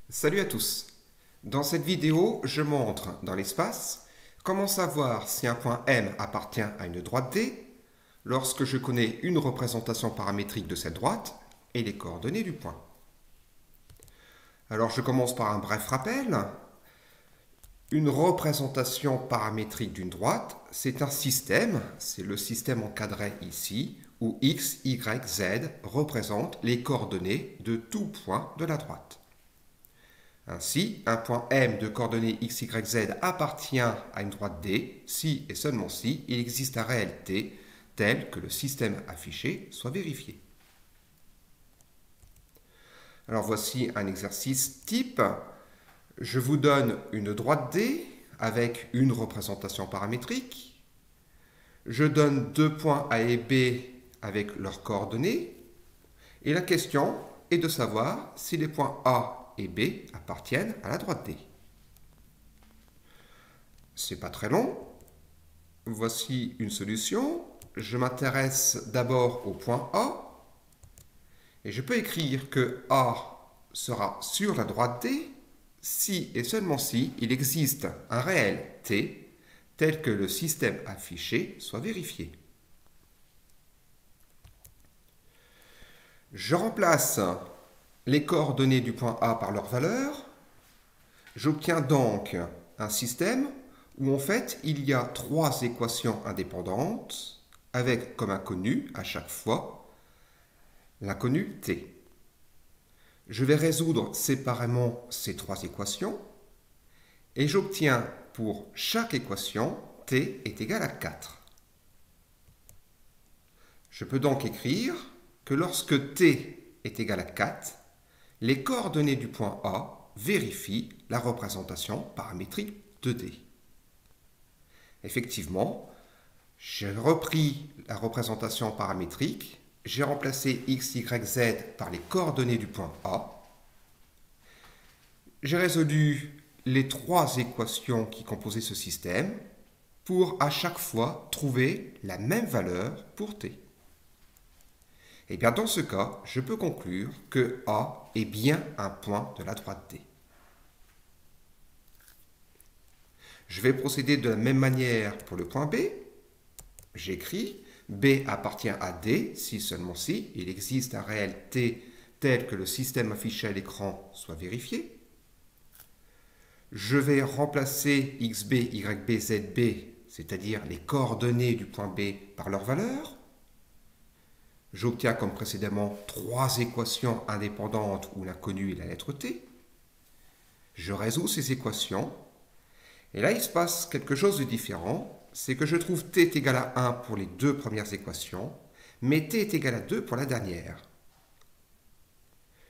Salut à tous. Dans cette vidéo, je montre dans l'espace comment savoir si un point M appartient à une droite D lorsque je connais une représentation paramétrique de cette droite et les coordonnées du point. Alors je commence par un bref rappel. Une représentation paramétrique d'une droite, c'est un système, c'est le système encadré ici, où x, y, z représentent les coordonnées de tout point de la droite. Ainsi, un point M de coordonnées x, y, z appartient à une droite D si et seulement si il existe un réel t tel que le système affiché soit vérifié. Alors voici un exercice type. Je vous donne une droite D avec une représentation paramétrique. Je donne deux points A et B avec leurs coordonnées. Et la question est de savoir si les points A et B appartiennent à la droite D. C'est pas très long. Voici une solution. Je m'intéresse d'abord au point A. Et je peux écrire que A sera sur la droite D si et seulement si il existe un réel t tel que le système affiché soit vérifié. Je remplace les coordonnées du point A par leur valeur. J'obtiens donc un système où en fait il y a trois équations indépendantes avec comme inconnu à chaque fois l'inconnu t. Je vais résoudre séparément ces trois équations et j'obtiens pour chaque équation t est égal à 4. Je peux donc écrire que lorsque t est égal à 4, les coordonnées du point A vérifient la représentation paramétrique de D. Effectivement, j'ai repris la représentation paramétrique, j'ai remplacé x, y, z par les coordonnées du point A. J'ai résolu les trois équations qui composaient ce système pour à chaque fois trouver la même valeur pour t. Et bien dans ce cas, je peux conclure que A est bien un point de la droite D. Je vais procéder de la même manière pour le point B. J'écris B appartient à D si seulement si il existe un réel t tel que le système affiché à l'écran soit vérifié. Je vais remplacer xb, yb, zb, c'est-à-dire les coordonnées du point B par leur valeur. J'obtiens comme précédemment trois équations indépendantes où l'inconnu est la lettre t. Je résous ces équations. Et là, il se passe quelque chose de différent. C'est que je trouve t est égal à 1 pour les deux premières équations, mais t est égal à 2 pour la dernière.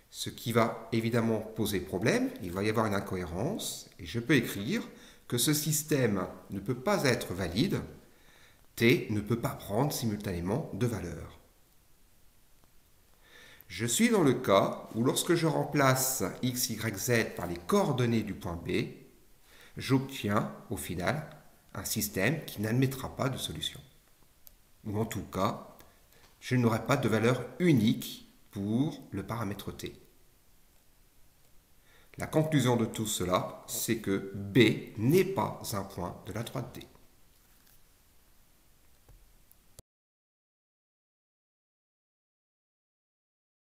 Ce qui va évidemment poser problème, il va y avoir une incohérence, et je peux écrire que ce système ne peut pas être valide, t ne peut pas prendre simultanément deux valeurs. Je suis dans le cas où lorsque je remplace x, y, z par les coordonnées du point B, j'obtiens au final un système qui n'admettra pas de solution. Ou en tout cas, je n'aurai pas de valeur unique pour le paramètre t. La conclusion de tout cela, c'est que B n'est pas un point de la droite D.